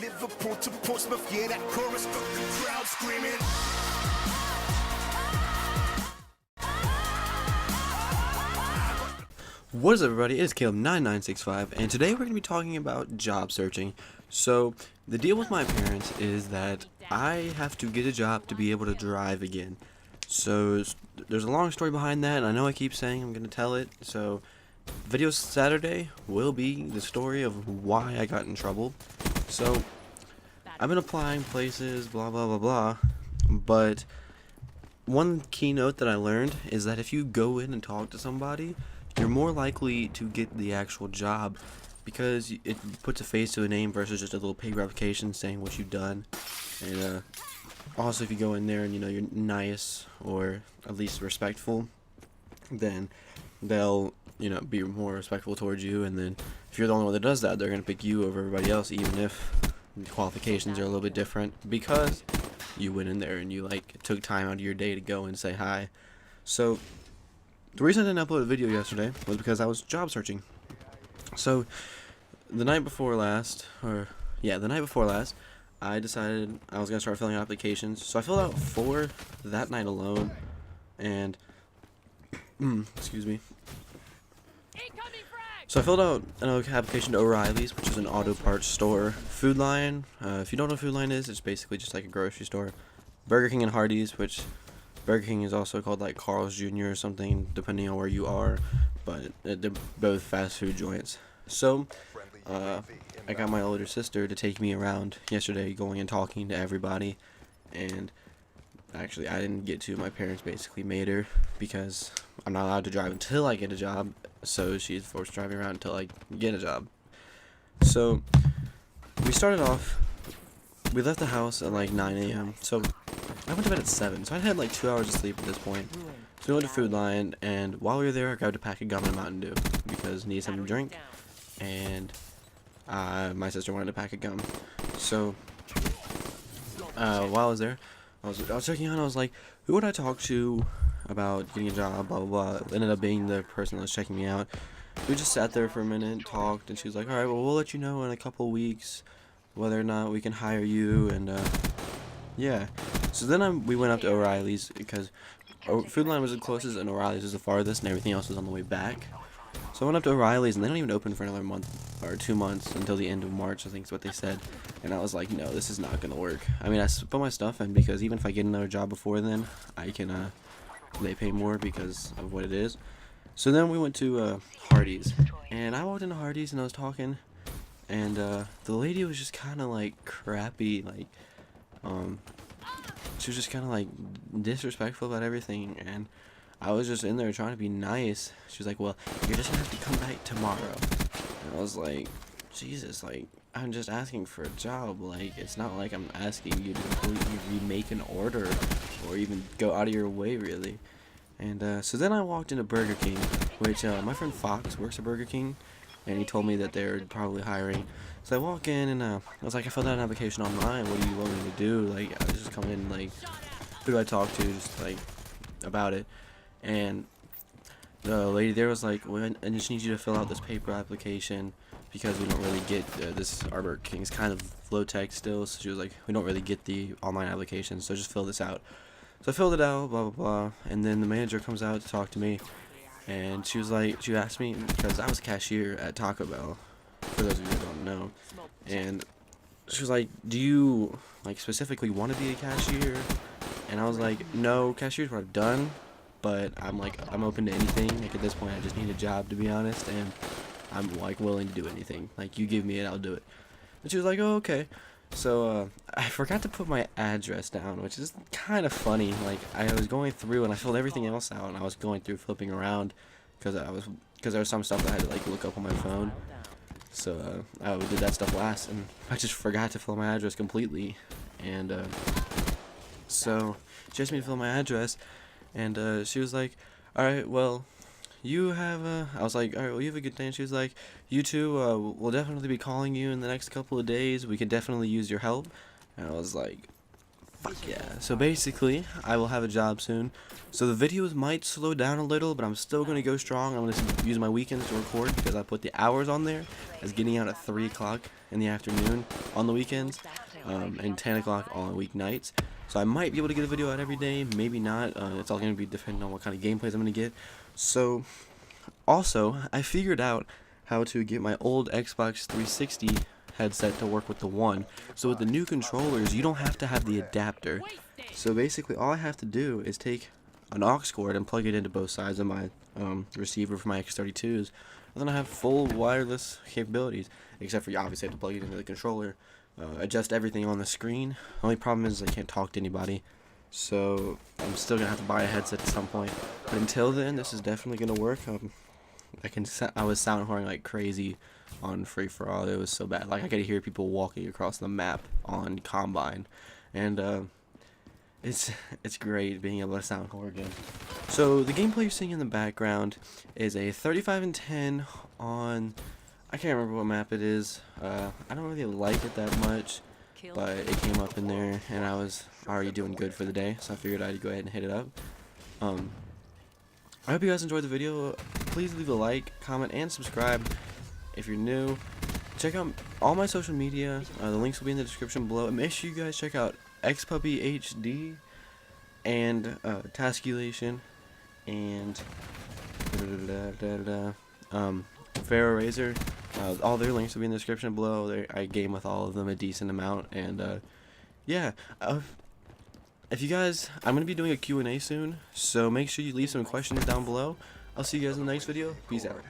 Liverpool to Portsmouth, yeah, that chorus got the crowd screaming. What is up, everybody? It is Caleb9965, and today we're going to be talking about job searching. So, the deal with my parents is that I have to get a job to be able to drive again. So, there's a long story behind that, and I know I keep saying I'm going to tell it. So, video Saturday will be the story of why I got in trouble. So, I've been applying places, blah, blah, blah, blah, but one keynote that I learned is that if you go in and talk to somebody, you're more likely to get the actual job because it puts a face to a name versus just a little paper application saying what you've done. And also, if you go in there and you're nice or at least respectful, then they'll be more respectful towards you. And then if you're the only one that does that, they're gonna pick you over everybody else, even if the qualifications are a little bit different because you went in there and you took time out of your day to go and say hi. So the reason I didn't upload a video yesterday was because I was job searching. So the night before last, I decided I was gonna start filling out applications. So I filled out 4 that night alone, and excuse me. So I filled out an application to O'Reilly's, which is an auto parts store. Food Lion, if you don't know what Food Lion is, it's basically just like a grocery store. Burger King and Hardee's, which Burger King is also called like Carl's Jr. or something, depending on where you are, but they're both fast food joints. So I got my older sister to take me around yesterday, going and talking to everybody, and actually I didn't get to. My parents basically made her because I'm not allowed to drive until I get a job, so she's forced driving around until I get a job. So we started off, we left the house at like 9 a.m. So I went to bed at 7, so I had like 2 hours of sleep at this point. So we went to Food Lion, and while we were there, I grabbed a pack of gum and a Mountain Dew because I needed something to drink, and my sister wanted a pack of gum. So while I was there, I was checking out. I was like, who would I talk to about getting a job? Blah blah blah. It ended up being the person that was checking me out. We just sat there for a minute, talked, and she was like, all right, well, we'll let you know in a couple of weeks whether or not we can hire you, and yeah. So then we went up to O'Reilly's because Food Line was the closest and O'Reilly's was the farthest, and everything else was on the way back. So I went up to O'Reilly's, and they don't even open for another month or 2 months until the end of March, I think is what they said. And I was like, no, this is not gonna work. I mean, I put my stuff in because even if I get another job before then, I can they pay more because of what it is. So then we went to Hardee's, and I walked into Hardee's and I was talking, and the lady was just kind of like crappy, like she was just kind of like disrespectful about everything, and I was just in there trying to be nice. She was like, well, you're just gonna have to come back tomorrow. And I was like, Jesus, like, I'm just asking for a job. Like, it's not like I'm asking you to completely remake an order or even go out of your way, really. And so then I walked into Burger King, which my friend Fox works at Burger King, and he told me that they're probably hiring. So I walk in, and I was like, I filled out an application online. What do you want me to do? Like, I just come in, like, who do I talk to? Just like about it. And the lady there was like, well, I just need you to fill out this paper application because we don't really get our Burger King's kind of low tech still. So she was like, we don't really get the online application, so just fill this out. So I filled it out, blah blah blah, and then the manager comes out to talk to me, and she was like, she asked me because I was a cashier at Taco Bell, for those of you who don't know, and she was like, do you like specifically want to be a cashier? And I was like, no, cashier's what I've done, but I'm open to anything. Like, at this point, I just need a job, to be honest, and I'm like willing to do anything. Like, you give me it, I'll do it. And she was like, oh, okay. So I forgot to put my address down, which is kind of funny. Like, I was going through and I filled everything else out, and I was going through flipping around because there was some stuff that I had to like look up on my phone. So I did that stuff last, and I just forgot to fill my address completely. And so she asked me to fill my address, and she was like, all right, well, you have I was like, all right, well, you have a good day. And she was like, you too, we'll definitely be calling you in the next couple of days. We could definitely use your help. And I was like, Fuck yeah. So basically, I will have a job soon. So the videos might slow down a little, but I'm still going to go strong. I'm going to use my weekends to record because I put the hours on there as getting out at 3 o'clock in the afternoon on the weekends, and 10 o'clock on weeknights. So I might be able to get a video out every day, maybe not. It's all going to be depending on what kind of gameplays I'm going to get. So also, I figured out how to get my old Xbox 360 headset to work with the One. So with the new controllers, you don't have to have the adapter. So basically, all I have to do is take an aux cord and plug it into both sides of my receiver for my X32s, and then I have full wireless capabilities. Except for you obviously have to plug it into the controller, adjust everything on the screen. Only problem is I can't talk to anybody. So I'm still gonna have to buy a headset at some point. But until then, this is definitely gonna work. I was sound whoring like crazy on free for all. It was so bad. Like I could hear people walking across the map on Combine, and it's great being able to sound whore again. So the gameplay you're seeing in the background is a 35 and 10 on, I can't remember what map it is. I don't really like it that much, but it came up in there and I was already doing good for the day, so I figured I'd go ahead and hit it up. I hope you guys enjoyed the video. Please leave a like, comment, and subscribe if you're new. Check out all my social media. The links will be in the description below. And make sure you guys check out XPuppy HD and Tasculation and Pharaoh Razor. All their links will be in the description below. I game with all of them a decent amount, and yeah. If you guys, I'm going to be doing a Q&A soon, so make sure you leave some questions down below. I'll see you guys in the next video. Peace out.